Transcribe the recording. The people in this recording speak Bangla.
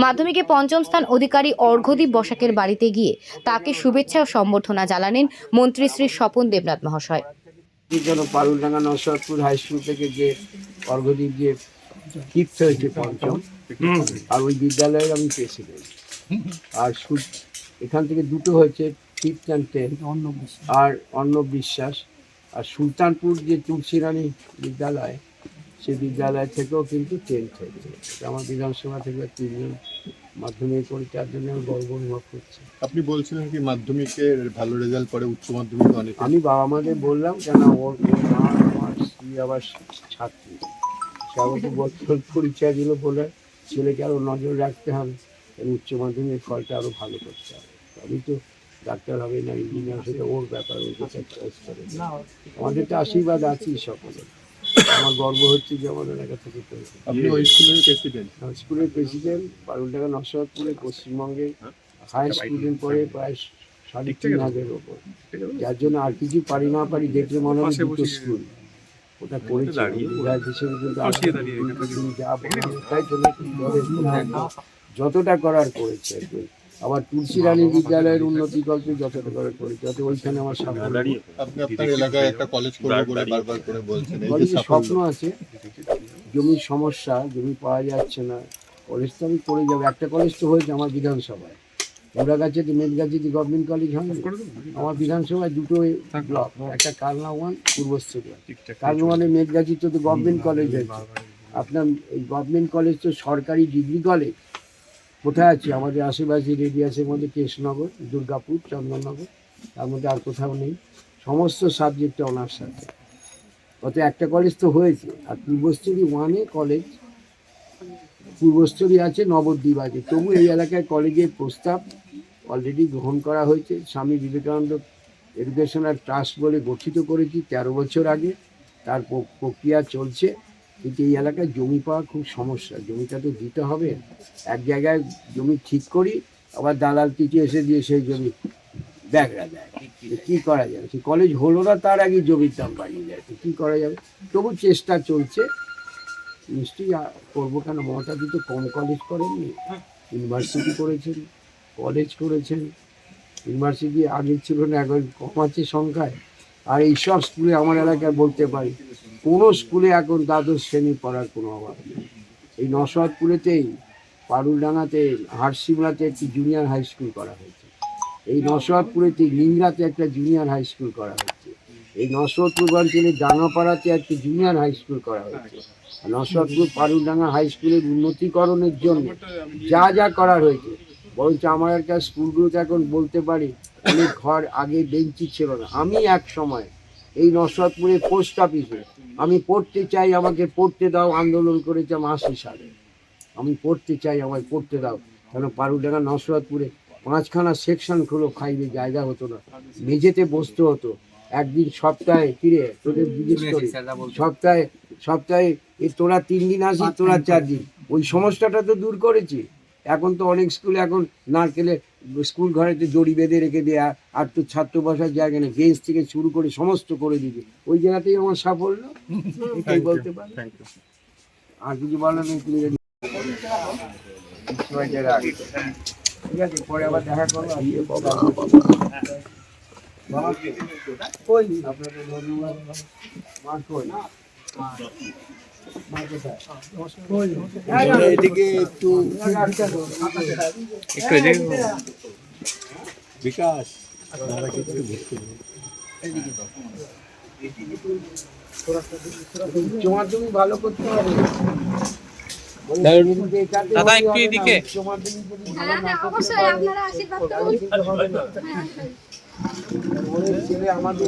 মাধ্যমিকে পঞ্চম স্থান অধিকারী অর্ঘ্যদীপ বসাকের বাড়িতে গিয়ে তাকে শুভেচ্ছা ও সম্বর্ধনা জানালেন মন্ত্রী শ্রী স্বপন দেবনাথ মহাশয়। পারুলডাঙ্গা নরসিংদপুর হাই স্কুল থেকে যে অর্ঘ্যদীপ যে ফিফথ হয়েছে পঞ্চম, আর ওই বিদ্যালয়ের আমি প্রেসিডেন্ট। আর এখান থেকে দুটো হয়েছে ফিফথ অ্যান্ড টেন্থ, আর অর্ণব বিশ্বাস। আর সুলতানপুর যে তুলসীরানী বিদ্যালয়, সেই বিদ্যালয় থেকেও কিন্তু টেন্থ হয়েছে। আমার বিধানসভা থেকে 3 জন মাধ্যমিক পরীক্ষার জন্য আমি গর্ব অনুভব করছি। আপনি বলছিলেন কি মাধ্যমিকের ভালো রেজাল্ট পরে উচ্চ মাধ্যমিকে অনেক, আমি বাবা মাকে বললাম কেন ওর মা আমার স্ত্রী আবার ছাত্রী, সবাইকে বছর পরিচয় দিল বলে ছেলেকে আরও নজর রাখতে হবে, উচ্চ মাধ্যমিক ফলটা আরও ভালো করতে হবে। আমি তো ডাক্তার হবে না ইঞ্জিনিয়ার, সেটা ওর ব্যাপার, ওকে চয়েস করে। আমাদের তো আশীর্বাদ আছেই সকলে। আমার গর্ব হচ্ছে যে আমাদের এলাকা থেকে আপনি ওই স্কুলের প্রেসিডেন্ট। স্কুলের প্রেসিডেন্ট পারুলডাঙ্গা নরসিংদপুরে পশ্চিমবঙ্গে হাই স্টুডেন্ট পড়ে প্রায় 3,500-এর ওপর, যার জন্য আর কিছু পারি না পারি দেখলে মনে হয় দুটো স্কুল ওটা করেছে বিধায়ক হিসেবে। কিন্তু যতটা করার করেছে আর কি। আবার তুলসীরানী বিদ্যালয়ের উন্নতি কল্পে যতটা করার করেছে, যাতে ওইখানে আমার সাফল্য। আপনি আপনার এলাকায় একটা কলেজ করবো বলে বারবার করে বলছেন, কলেজের স্বপ্ন আছে, জমির সমস্যা, জমি পাওয়া যাচ্ছে না। কলেজ তো আমি করে যাবো, একটা কলেজ তো হয়েছে আমার বিধানসভায়, মুরাগাছিতে মেদগাছিতে গভর্নমেন্ট কলেজ হয়নি। আমার বিধানসভায় দুটো ব্লক, একটা কালনা 1 পূর্বস্থলী। কালনা 1-এ মেদগাছিতে তো গভর্নমেন্ট কলেজ হয়েছে। আপনার এই গভর্নমেন্ট কলেজ তো সরকারি ডিগ্রি কলেজ কোথায় আছে? আমাদের আশেপাশে রেডিয়াসের মধ্যে কৃষ্ণনগর, দুর্গাপুর, চন্দননগর, তার মধ্যে আর কোথাও নেই। সমস্ত সাবজেক্টে অনার্স আছে, অত একটা কলেজ তো হয়েছে। আর পূর্বস্থলী 1-এ কলেজ, পূর্বস্থলী আছে, নবদ্বীপ আছে, তবু এই এলাকায় কলেজের প্রস্তাব অলরেডি গ্রহণ করা হয়েছে। স্বামী বিবেকানন্দ এডুকেশনাল ট্রাস্ট বলে গঠিত করেছি 13 বছর আগে, তার প্রক্রিয়া চলছে। কিন্তু এই এলাকায় জমি পাওয়া খুব সমস্যা, জমিটা তো দিতে হবে। এক জায়গায় জমি ঠিক করি, আবার দালাল কিছু এসে দিয়ে সেই জমি ব্যাগরা দেয়। কী করা যাবে? সে কলেজ হলো না তার আগে জমির দাম বাড়িয়ে যায়, কী করা যাবে? তবু চেষ্টা চলছে, নিশ্চয়ই করবো। কেন মমতাদি তো কম কলেজ করেননি, ইউনিভার্সিটি করেছেন, কলেজ করেছেন। ইউনিভার্সিটি আগে ছিল না, এখন কম আছে সংখ্যায়। আর এইসব স্কুলে আমার এলাকায় বলতে পারি কোনো স্কুলে এখন দ্বাদশ শ্রেণী পড়ার কোনো অভাব নেই। এই নরসিংদপুরেতেই, পারুলডাঙ্গাতে, হারসিমলাতে একটি জুনিয়র হাই স্কুল করা হয়েছে। এই নরসিংদপুরেতেই লিংরাতে একটা জুনিয়র হাই স্কুল করা হয়েছে। এই নরসিংদপুর অঞ্চলে ডাঙ্গাপাড়াতে একটি জুনিয়র হাই স্কুল করা হয়েছে। নরসিংদপুর পারুলডাঙ্গা হাই স্কুলের উন্নতিকরণের জন্য যা যা করার হয়েছে, বরঞ্চ আমার একটা স্কুলগুলোতে এখন বলতে পারি অনেক ঘর আগে বেঞ্চি ছিল না। আমি এক সময় এই নরসিংদপুরে পোস্ট অফিসে আমি পড়তে চাই, আমাকে পড়তে দাও আন্দোলন করেছিলাম 80 সালে। আমি পড়তে চাই, আমায় পড়তে দাও। কেন পারুলডাঙ্গা নরসিংদপুরে 5খানা সেকশন হলো, 5-এ জায়গা হতো না, মেঝেতে বসতে হতো। একদিন সপ্তাহে ফিরে তোদের জিজ্ঞেস করি, সপ্তাহে তোরা 3 দিন আসি, তোরা 4 দিন। ওই সমস্যাটা তো দূর করেছি। এখন তো অনেক স্কুলে এখন নারকেলে স্কুল ঘরেতে দড়ি বেঁধে রেখে দেয়া, আর তো ছাত্র বসার জায়গা নেই, বেঞ্চ থেকে শুরু করে সমস্ত করে দিবে। ওই জায়গাতেই আমার সাফল্য, এটাই বলতে পারি। আর কিছু বলার নেই। ঠিক আছে, পরে আবার দেখা করবো। আপনাদের ধন্যবাদ। মা কই? এদিকে একটু বিকাশ তোমার জমি ভালো করতে হবে। দাদা একটু এদিকে। ছেলে আমাদের